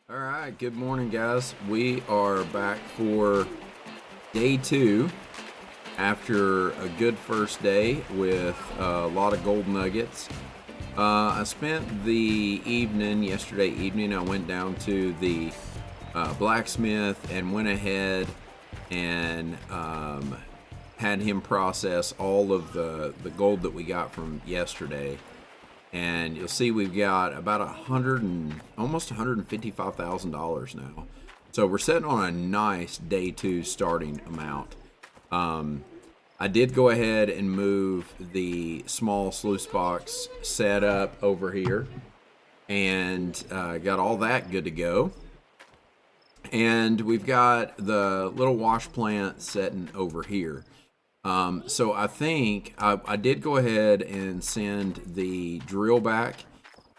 All right, good morning, guys. We are back for day 2 after a good first day with a lot of gold nuggets. I spent the evening, yesterday evening, I went down to the blacksmith and went ahead and had him process all of the gold that we got from yesterday. And you'll see we've got about almost $155,000 now. So we're sitting on a nice day 2 starting amount. I did go ahead and move the small sluice box setup over here and got all that good to go. And we've got the little wash plant sitting over here. So I think I did go ahead and send the drill back,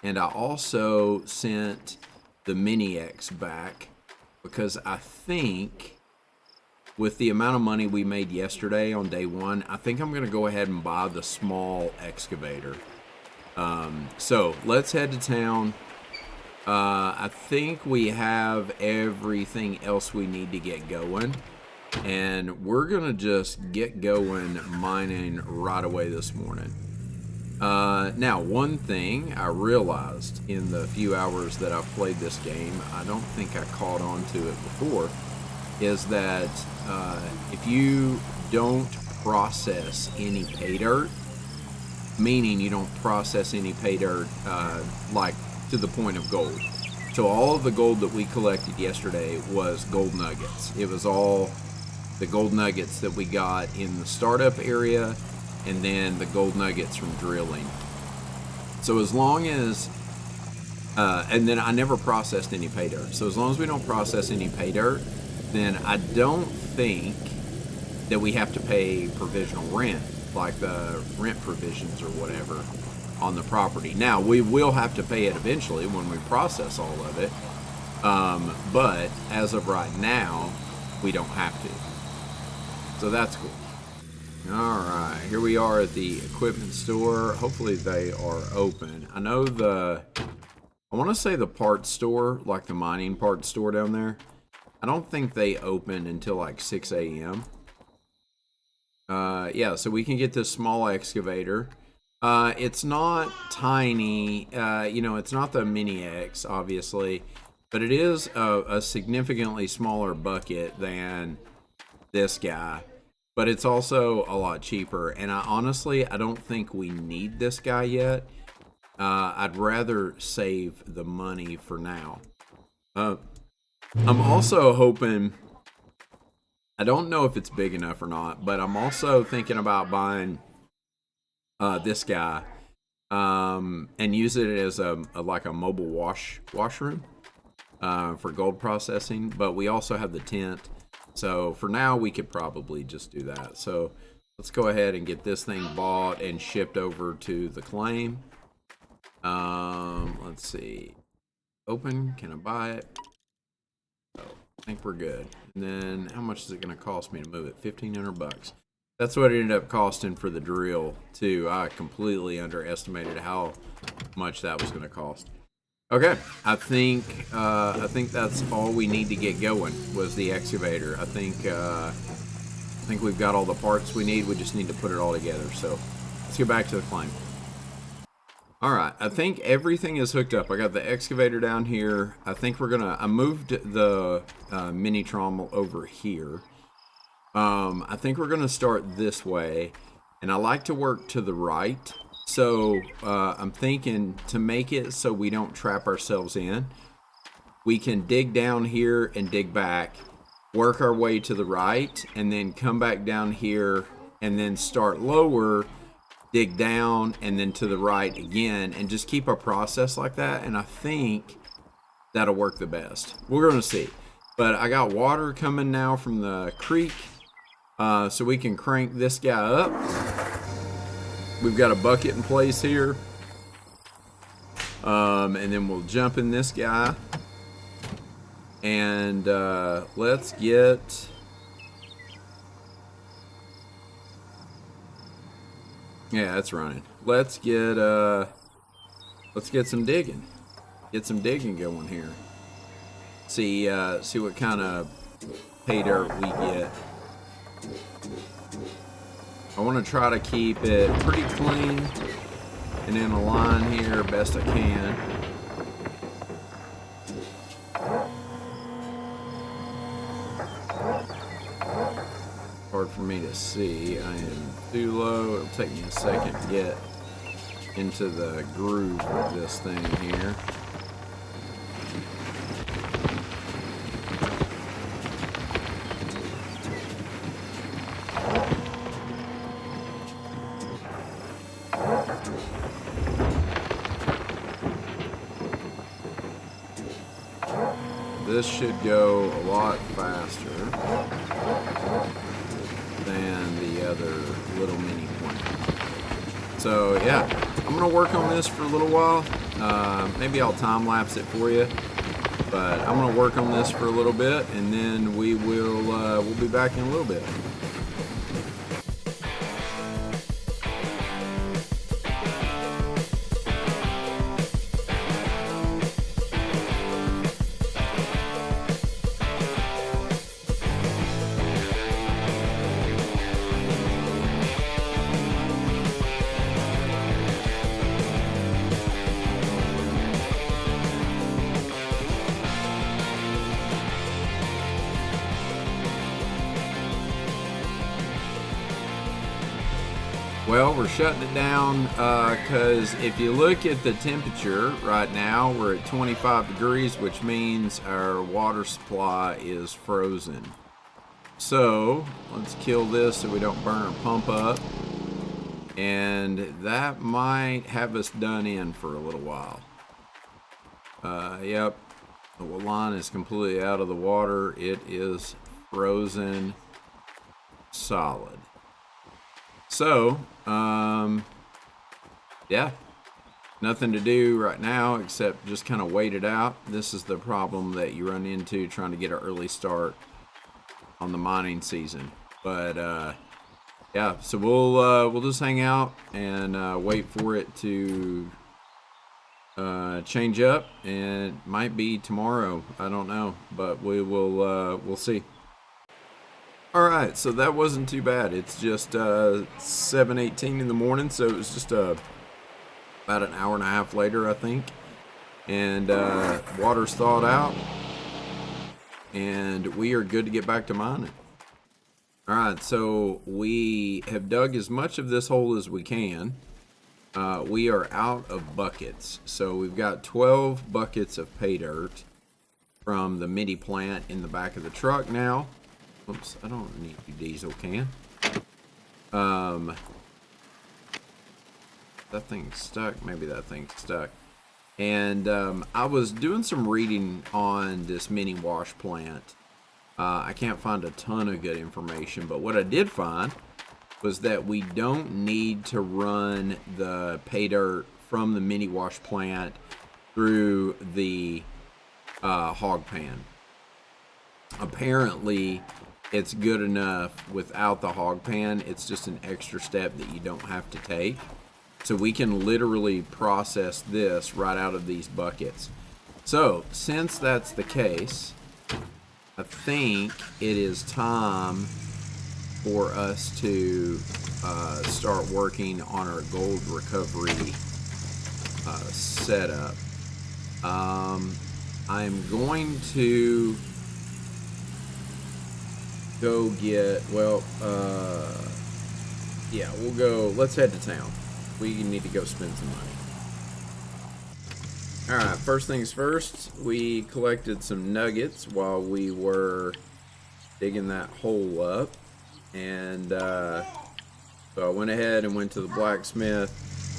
and I also sent the Mini X back because I think with the amount of money we made yesterday on day 1, I think I'm going to go ahead and buy the small excavator. So let's head to town. I think we have everything else we need to get going. And we're gonna just get going mining right away this morning. Now, one thing I realized in the few hours that I've played this game, I don't think I caught on to it before, is that if you don't process any pay dirt, meaning you don't process any pay dirt like to the point of gold. So all of the gold that we collected yesterday was gold nuggets. It was all the gold nuggets that we got in the startup area, and then the gold nuggets from drilling. So as long as, and then I never processed any pay dirt. So as long as we don't process any pay dirt, then I don't think that we have to pay provisional rent, like the rent provisions or whatever on the property. Now, we will have to pay it eventually when we process all of it. But as of right now, we don't have to. So that's cool. All right, here we are at the equipment store. Hopefully they are open. I know I want to say the parts store, like the mining parts store down there, I don't think they open until like 6 a.m. Yeah, so we can get this small excavator. It's not tiny, it's not the Mini X, obviously, but it is a significantly smaller bucket than this guy, but it's also a lot cheaper. And I don't think we need this guy yet. I'd rather save the money for now. I'm also hoping, I don't know if it's big enough or not, but I'm also thinking about buying this guy and use it as like a mobile washroom for gold processing. But we also have the tent. So for now, we could probably just do that. So let's go ahead and get this thing bought and shipped over to the claim. Let's see. Open. Can I buy it? Oh, I think we're good. And then how much is it going to cost me to move it? 1,500 bucks. That's what it ended up costing for the drill too. I completely underestimated how much that was going to cost. Okay, I think that's all we need to get going was the excavator. I think we've got all the parts we need. We just need to put it all together. So let's get back to the claim. All right, I think everything is hooked up. I got the excavator down here. I think I moved the mini trommel over here. I think we're gonna start this way, and I like to work to the right. So I'm thinking to make it so we don't trap ourselves in, we can dig down here and dig back, work our way to the right, and then come back down here and then start lower, dig down, and then to the right again, and just keep our process like that. And I think that'll work the best. We're going to see. But I got water coming now from the creek, so we can crank this guy up. We've got a bucket in place here. And then we'll jump in this guy. And let's get... Yeah, that's running. Let's get some digging. Get some digging going here. See what kind of pay dirt we get. I want to try to keep it pretty clean and in a line here best I can. Hard for me to see. I am too low. It'll take me a second to get into the groove of this thing here. This should go a lot faster than the other little mini plant. So yeah, I'm gonna work on this for a little while. Maybe I'll time lapse it for you, but I'm gonna work on this for a little bit, and then we'll be back in a little bit. Well, we're shutting it down because if you look at the temperature right now, we're at 25 degrees, which means our water supply is frozen. So let's kill this so we don't burn our pump up. And that might have us done in for a little while. Yep, the line is completely out of the water. It is frozen solid. So, yeah, nothing to do right now except just kind of wait it out. This is the problem that you run into trying to get an early start on the mining season. But, yeah, so we'll just hang out and wait for it to change up, and it might be tomorrow. I don't know, but we'll see. All right, so that wasn't too bad. It's just 7:18 in the morning, so it was just about an hour and a half later, I think. And water's thawed out, and we are good to get back to mining. All right, so we have dug as much of this hole as we can. We are out of buckets, so we've got 12 buckets of pay dirt from the mini plant in the back of the truck now. Oops, I don't need a diesel can. That thing's stuck. Maybe that thing's stuck. And I was doing some reading on this mini wash plant. I can't find a ton of good information, but what I did find was that we don't need to run the pay dirt from the mini wash plant through the hog pan. Apparently, it's good enough without the hog pan. It's just an extra step that you don't have to take. So we can literally process this right out of these buckets. So since that's the case, I think it is time for us to start working on our gold recovery setup. I'm going to go get, well, yeah, we'll go, let's head to town. We need to go spend some money. Alright, first things first, we collected some nuggets while we were digging that hole up. And so I went ahead and went to the blacksmith.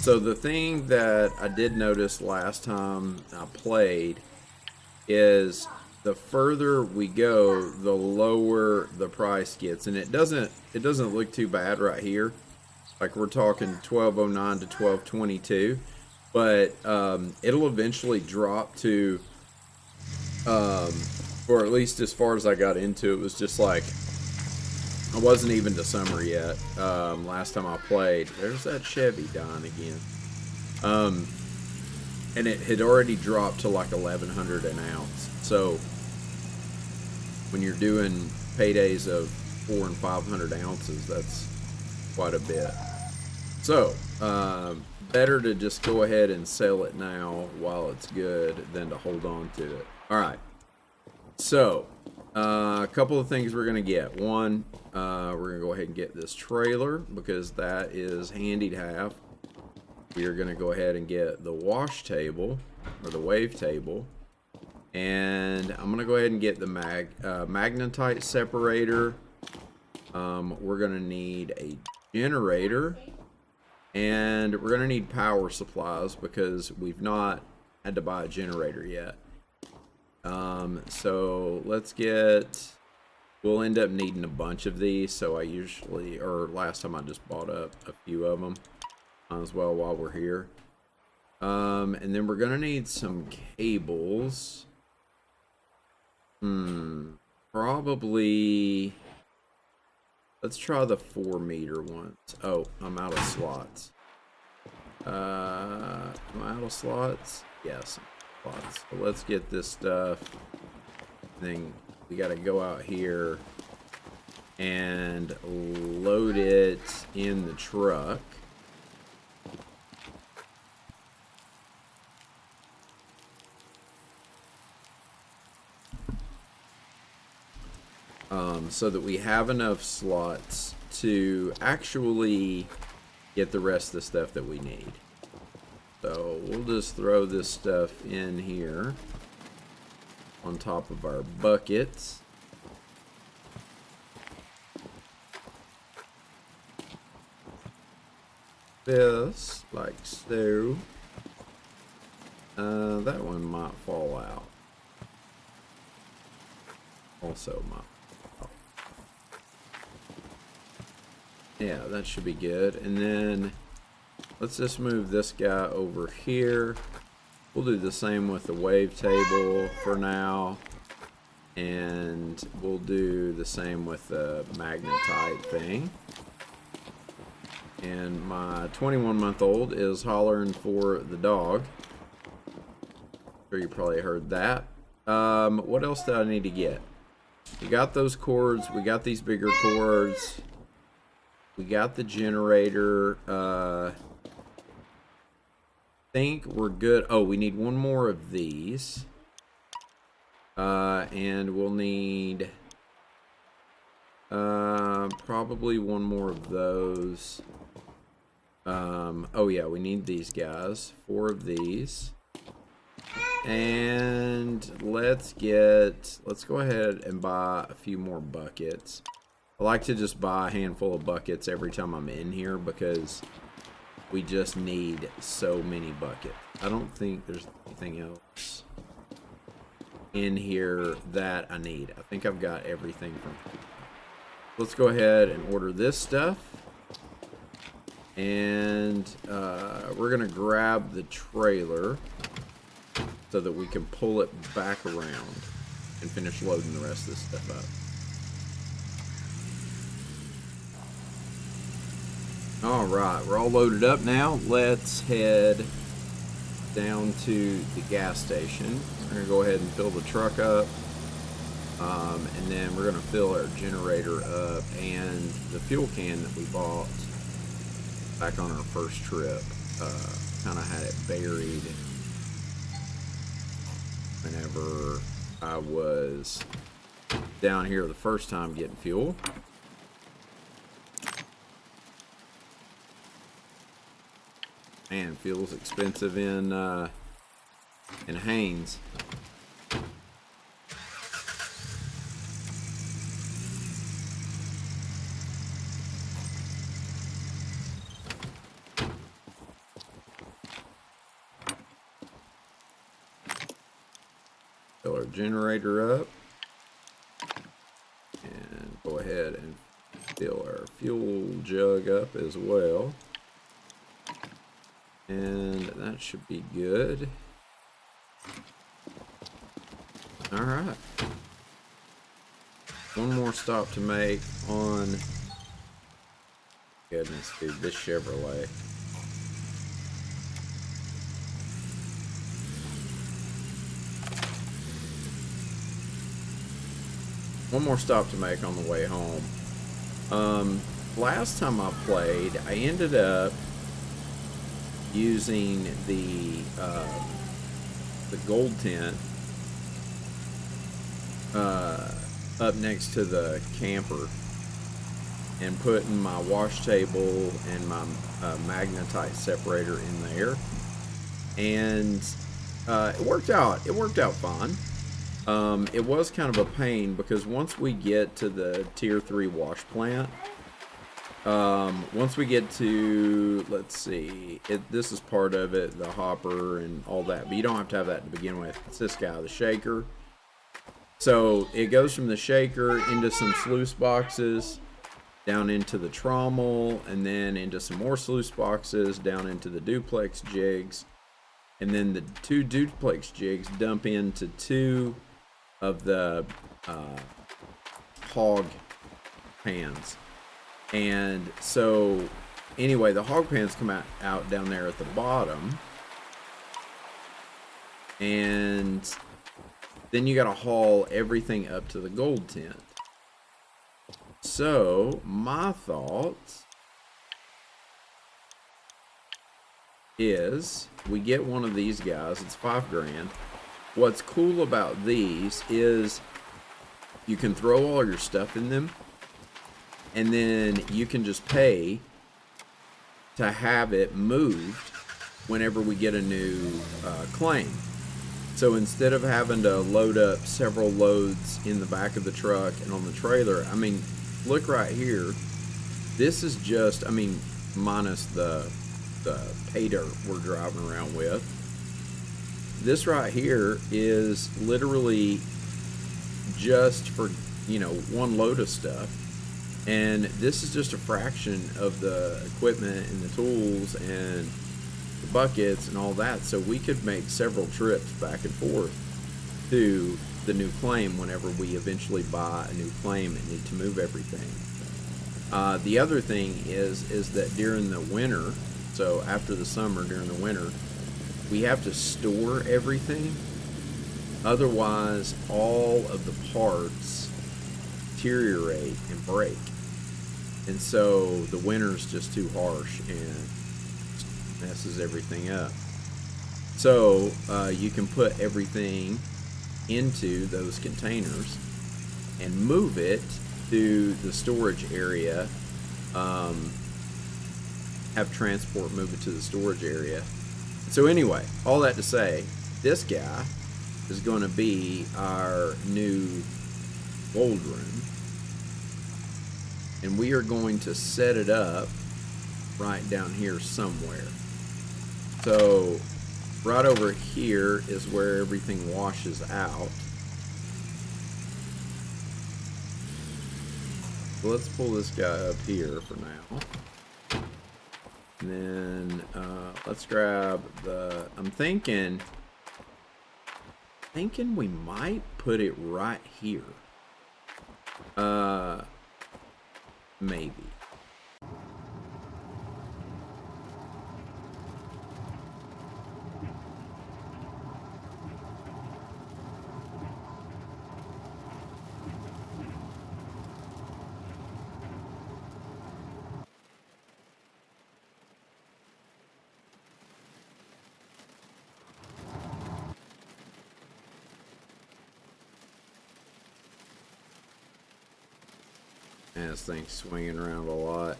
So the thing that I did notice last time I played is the further we go, the lower the price gets, and it doesn't look too bad right here. Like we're talking 1209 to 1222, but it'll eventually drop to, or at least as far as I got into it, was just like I wasn't even to summer yet. Last time I played, there's that Chevy dying again. And it had already dropped to like 1100 an ounce. So when you're doing paydays of 400 and 500 ounces, that's quite a bit. So, better to just go ahead and sell it now while it's good than to hold on to it. All right. So, a couple of things we're going to get. One, we're going to go ahead and get this trailer because that is handy to have. We are going to go ahead and get the wash table or the wave table. And I'm going to go ahead and get the magnetite separator. We're going to need a generator. And we're going to need power supplies because we've not had to buy a generator yet. So let's we'll end up needing a bunch of these. So last time I just bought up a few of them as well while we're here. And then we're going to need some cables. Probably, let's try the 4-meter ones. Oh, I'm out of slots. Am I out of slots? Yes, slots. So let's get this stuff. Then we got to go out here and load it in the truck. So that we have enough slots to actually get the rest of the stuff that we need. So we'll just throw this stuff in here on top of our buckets. This, like so. That one might fall out. Also might. Yeah, that should be good. And then let's just move this guy over here. We'll do the same with the wave table for now. And we'll do the same with the magnetite thing. And my 21-month-old is hollering for the dog. I'm sure you probably heard that. What else do I need to get? We got those cords. We got these bigger cords. We got the generator. Think we're good. Oh, we need one more of these. And we'll need probably one more of those. Oh yeah, we need these guys. 4 of these. And let's go ahead and buy a few more buckets. I like to just buy a handful of buckets every time I'm in here because we just need so many buckets. I don't think there's anything else in here that I need. I think I've got everything from here. Let's go ahead and order this stuff. And we're going to grab the trailer so that we can pull it back around and finish loading the rest of this stuff up. Alright, we're all loaded up now. Let's head down to the gas station. We're going to go ahead and fill the truck up. And then we're going to fill our generator up and the fuel can that we bought back on our first trip. Kind of had it buried whenever I was down here the first time getting fuel. Man, fuel's expensive in Haynes. Fill our generator up and go ahead and fill our fuel jug up as well. And that should be good. Alright. One more stop to make on, goodness dude, this Chevrolet. one more stop to make on the way home. Last time I played, I ended up using the gold tent up next to the camper and putting my wash table and my magnetite separator in there, and it worked out fine. It was kind of a pain because once we get to the tier 3 wash plant, once we get to, let's see, this is part of it, the hopper and all that, but you don't have to have that to begin with. It's this guy, the shaker. So it goes from the shaker into some sluice boxes, down into the trommel, and then into some more sluice boxes, down into the duplex jigs, and then the 2 duplex jigs dump into 2 of the hog pans. And so anyway, the hog pans come out down there at the bottom, and then you got to haul everything up to the gold tent. So my thought is we get one of these guys. It's $5 grand. What's cool about these is you can throw all your stuff in them, and then you can just pay to have it moved whenever we get a new claim. So instead of having to load up several loads in the back of the truck and on the trailer, I mean, look right here. This is just, I mean, minus the pay dirt we're driving around with. This right here is literally just for, you know, one load of stuff. And this is just a fraction of the equipment and the tools and the buckets and all that. So we could make several trips back and forth to the new claim whenever we eventually buy a new claim and need to move everything. The other thing is that during the winter, so after the summer, during the winter, we have to store everything. Otherwise, all of the parts deteriorate and break. And so the winter's just too harsh and messes everything up. So you can put everything into those containers and move it to the storage area. Have transport move it to the storage area. So anyway, all that to say, this guy is going to be our new gold room, and we are going to set it up right down here somewhere. So right over here is where everything washes out. So let's pull this guy up here for now. And then let's grab the, I'm thinking we might put it right here. Maybe. And this thing's swinging around a lot.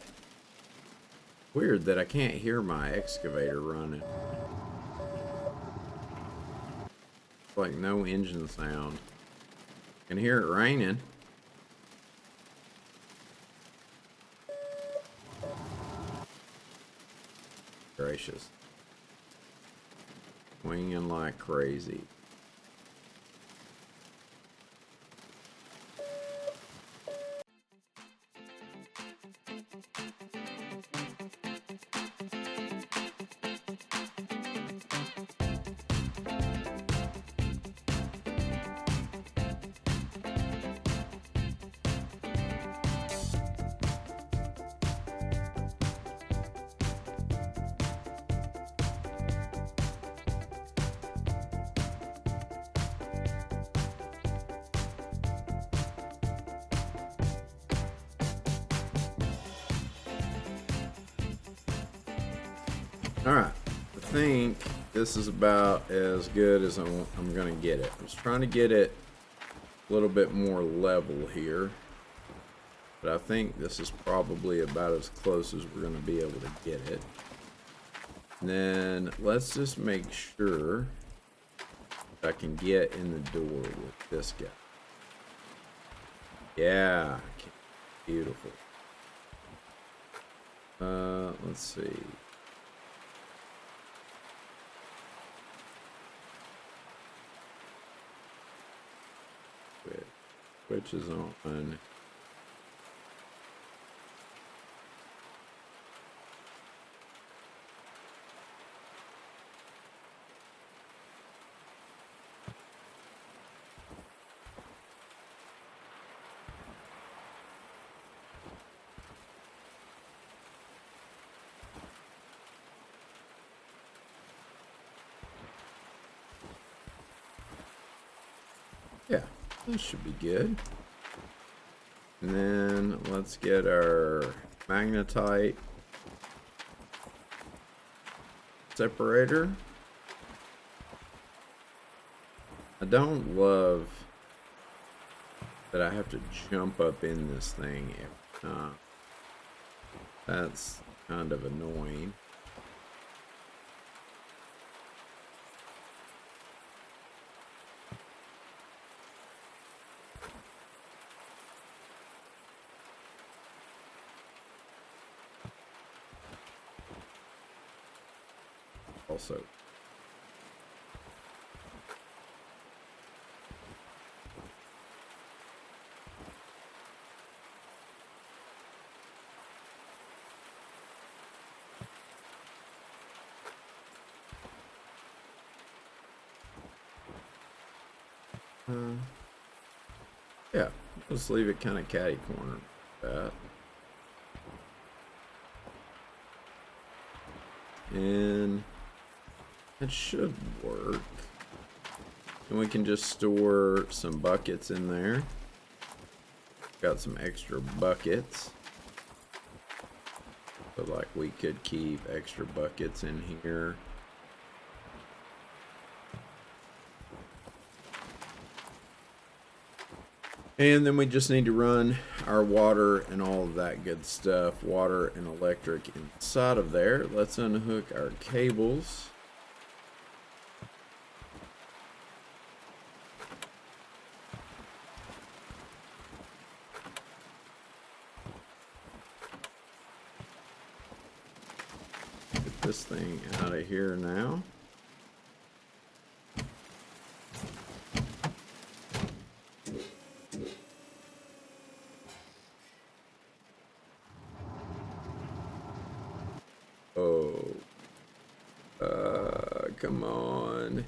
Weird that I can't hear my excavator running. It's like no engine sound. I can hear it raining. Gracious. Swinging like crazy. All right, I think this is about as good as I'm gonna get it. I was trying to get it a little bit more level here, but I think this is probably about as close as we're gonna be able to get it. And then let's just make sure I can get in the door with this guy. Yeah, beautiful. Let's see. Which is on. Yeah, this should be good. And then let's get our magnetite separator. I don't love that I have to jump up in this thing every time. That's kind of annoying. Also, yeah, just leave it kind of catty corner like that. And it should work. And we can just store some buckets in there. Got some extra buckets. So like we could keep extra buckets in here. And then we just need to run our water and all of that good stuff. Water and electric inside of there. Let's unhook our cables. Get this thing out of here now. Oh, come on.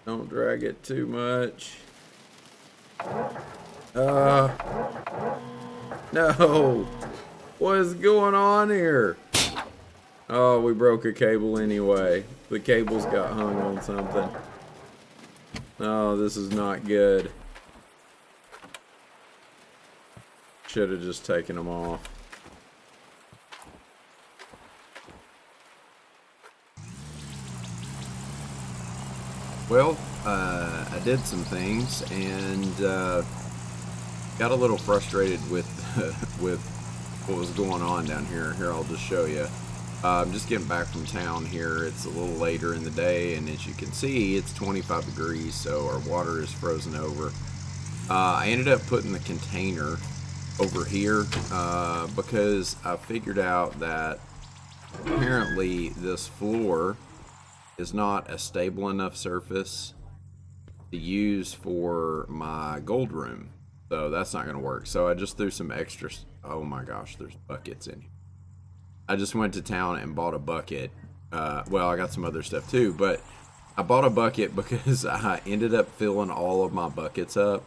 Don't drag it too much. No. What is going on here? Oh, we broke a cable anyway. The cables got hung on something. Oh, this is not good. Should have just taken them off. Well, I did some things and got a little frustrated with with what was going on down here. Here, I'll just show you. I'm just getting back from town here. It's a little later in the day, and as you can see, it's 25 degrees, so our water is frozen over. I ended up putting the container over here because I figured out that apparently this floor is not a stable enough surface to use for my gold room, so that's not going to work. So I just threw some extra. Oh my gosh, there's buckets in here. I just went to town and bought a bucket. Well, I got some other stuff too, but I bought a bucket because I ended up filling all of my buckets up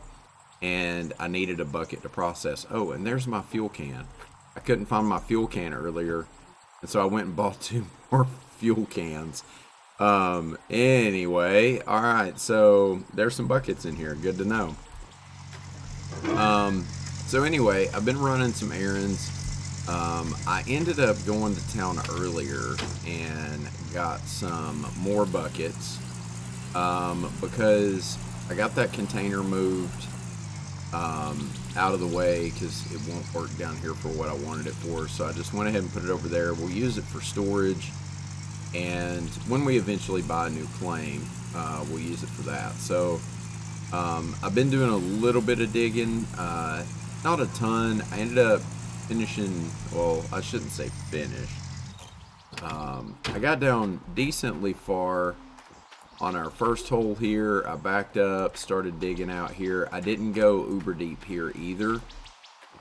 and I needed a bucket to process. Oh, and there's my fuel can. I couldn't find my fuel can earlier, and so I went and bought 2 more fuel cans. Anyway, all right, so there's some buckets in here. Good to know. So anyway, I've been running some errands. I ended up going to town earlier and got some more buckets because I got that container moved out of the way because it won't work down here for what I wanted it for. So I just went ahead and put it over there. We'll use it for storage, and when we eventually buy a new claim, we'll use it for that. So I've been doing a little bit of digging, not a ton. I ended up finishing, well, I shouldn't say finish. I got down decently far on our first hole here. I backed up, started digging out here. I didn't go uber deep here either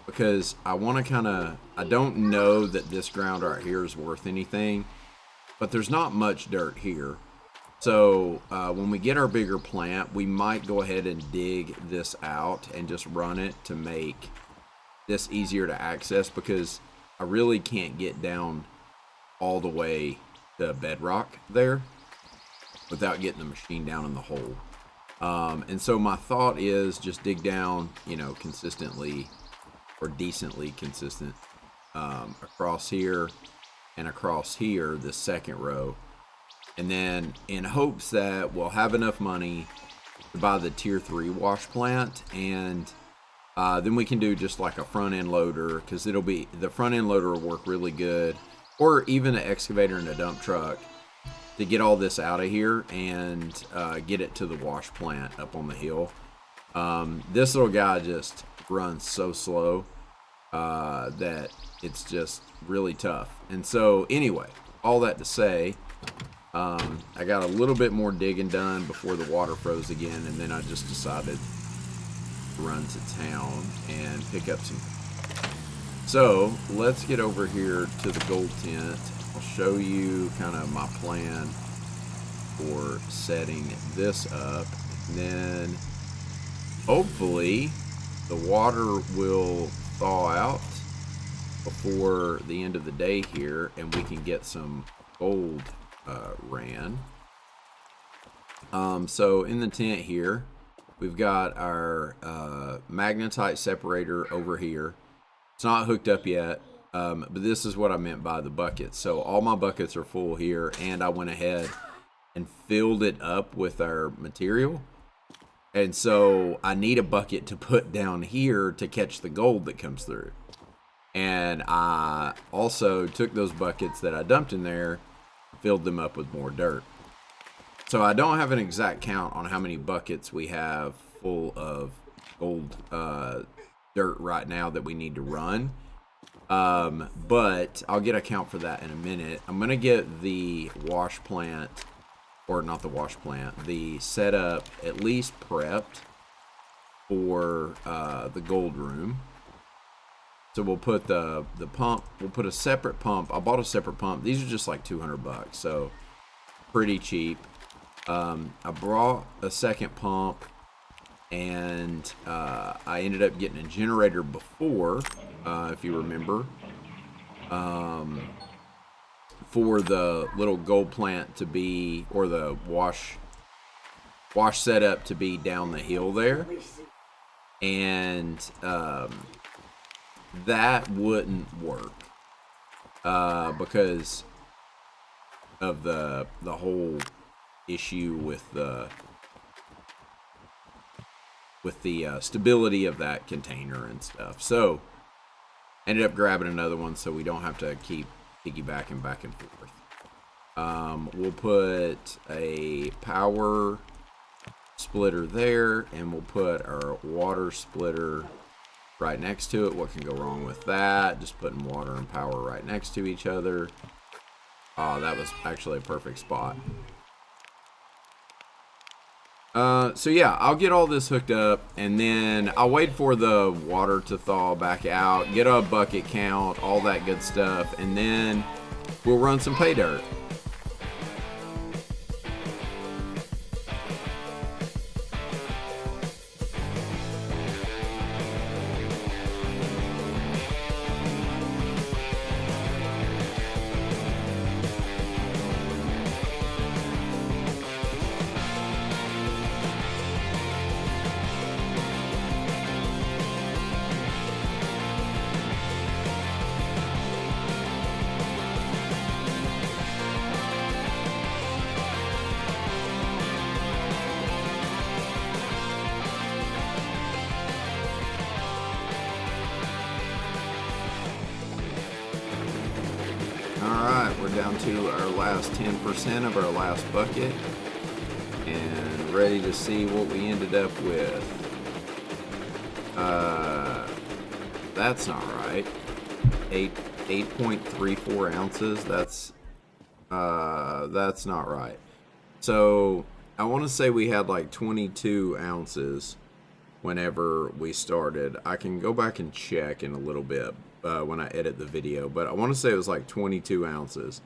because I want to I don't know that this ground right here is worth anything, but there's not much dirt here. So when we get our bigger plant, we might go ahead and dig this out and just run it to make this easier to access, because I really can't get down all the way to bedrock there without getting the machine down in the hole. And so my thought is just dig down, consistently or decently consistent across here and across here, this second row. And then in hopes that we'll have enough money to buy the tier 3 wash plant, and then we can do just like a front end loader, because the front end loader will work really good, or even an excavator and a dump truck to get all this out of here and get it to the wash plant up on the hill. This little guy just runs so slow that it's just really tough. And so anyway, all that to say, I got a little bit more digging done before the water froze again, and then I just decided to run to town and pick up some. So let's get over here to the gold tent. I'll show you kind of my plan for setting this up, and then hopefully the water will thaw out before the end of the day here, and we can get some gold ran. So in the tent here, we've got our magnetite separator over here. It's not hooked up yet, but this is what I meant by the buckets. So all my buckets are full here, and I went ahead and filled it up with our material. And so I need a bucket to put down here to catch the gold that comes through. And I also took those buckets that I dumped in there, filled them up with more dirt. So I don't have an exact count on how many buckets we have full of gold dirt right now that we need to run, but I'll get a count for that in a minute. I'm gonna get the wash plant, or not the wash plant, the setup at least prepped for the gold room. So we'll put the pump, we'll put a separate pump. I bought a separate pump. These are just like 200 bucks, so pretty cheap. I brought a second pump, and I ended up getting a generator before, if you remember, for the little gold plant to be, or the wash setup to be down the hill there. And that wouldn't work because of the whole issue with the stability of that container and stuff. So ended up grabbing another one so we don't have to keep piggybacking back and forth. We'll put a power splitter there, and we'll put our water splitter right next to it. What can go wrong with that? Just putting water and power right next to each other. Oh, that was actually a perfect spot. So yeah, I'll get all this hooked up, and then I'll wait for the water to thaw back out, get a bucket count, all that good stuff, and then we'll run some pay dirt. down to our last 10% of our last bucket and ready to see what we ended up with. That's not right. 8.34 ounces. That's not right. So I want to say we had like 22 ounces whenever we started. I can go back and check in a little bit when I edit the video, but I want to say it was like 22 ounces.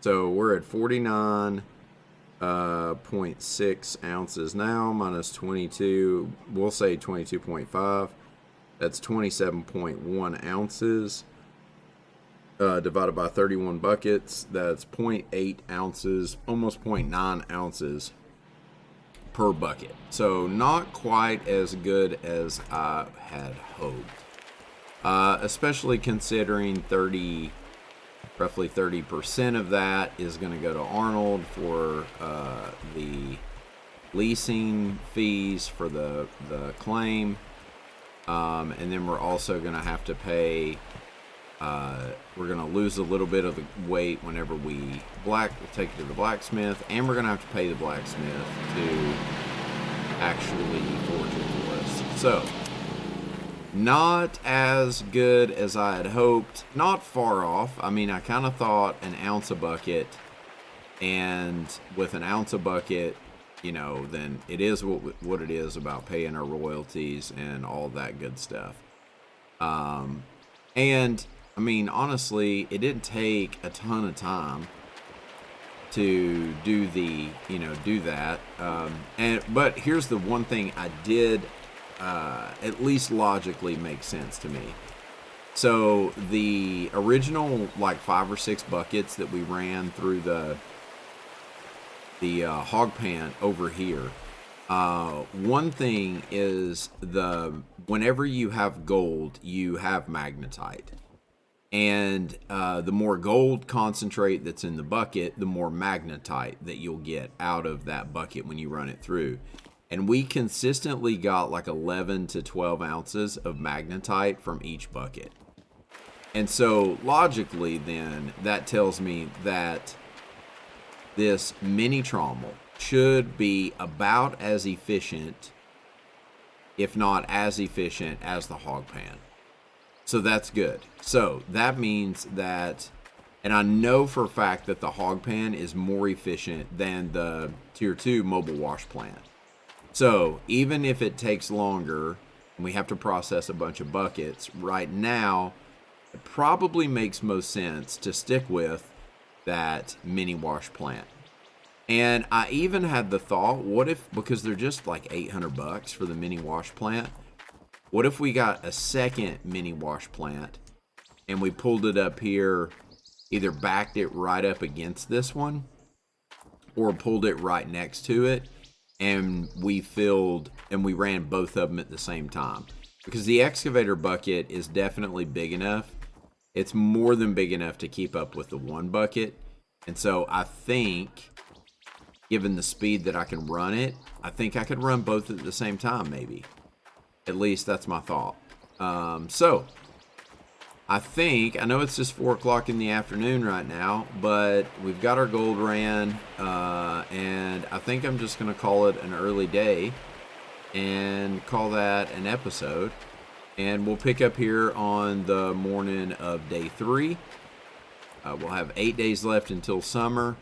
So we're at 49.6 ounces now, minus 22, we'll say 22.5. That's 27.1 ounces. Divided by 31 buckets, that's 0.8 ounces, almost 0.9 ounces per bucket. So not quite as good as I had hoped. Especially considering roughly 30% of that is going to go to Arnold for the leasing fees for the claim. And then we're also going to have to pay, we're going to lose a little bit of the weight whenever we take it to the blacksmith, and we're going to have to pay the blacksmith to actually forge it for us. So, not as good as I had hoped, not far off. I mean, I kind of thought an ounce a bucket, and with an ounce a bucket, you know, then it is what it is about paying our royalties and all that good stuff. And I mean, honestly, it didn't take a ton of time to do that. But here's the one thing I did, at least logically make sense to me. So the original like 5 or 6 buckets that we ran through the hog pan over here, one thing is whenever you have gold, you have magnetite. And the more gold concentrate that's in the bucket, the more magnetite that you'll get out of that bucket when you run it through. And we consistently got like 11 to 12 ounces of magnetite from each bucket. And so logically then, that tells me that this mini trommel should be about as efficient, if not as efficient, as the hog pan. So that's good. So that means that, and I know for a fact that the hog pan is more efficient than the tier 2 mobile wash plant. So even if it takes longer and we have to process a bunch of buckets, right now it probably makes most sense to stick with that mini wash plant. And I even had the thought, what if, because they're just like $800 for the mini wash plant, what if we got a second mini wash plant and we pulled it up here, either backed it right up against this one or pulled it right next to it, and we ran both of them at the same time? Because the excavator bucket is definitely big enough. It's more than big enough to keep up with the one bucket. And so I think, given the speed that I can run it, I think I could run both at the same time, maybe. At least that's my thought. So I know it's just 4 o'clock in the afternoon right now, but we've got our gold ran, and I think I'm just going to call it an early day and call that an episode. And we'll pick up here on the morning of day 3. We'll have 8 days left until summer.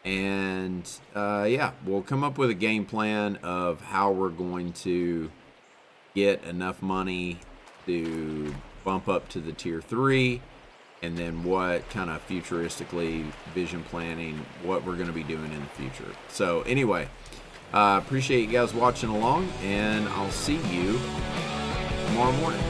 And yeah, we'll come up with a game plan of how we're going to get enough money to bump up to the tier 3, and then what kind of futuristically vision planning, what we're going to be doing in the future. So anyway, appreciate you guys watching along, and I'll see you tomorrow morning.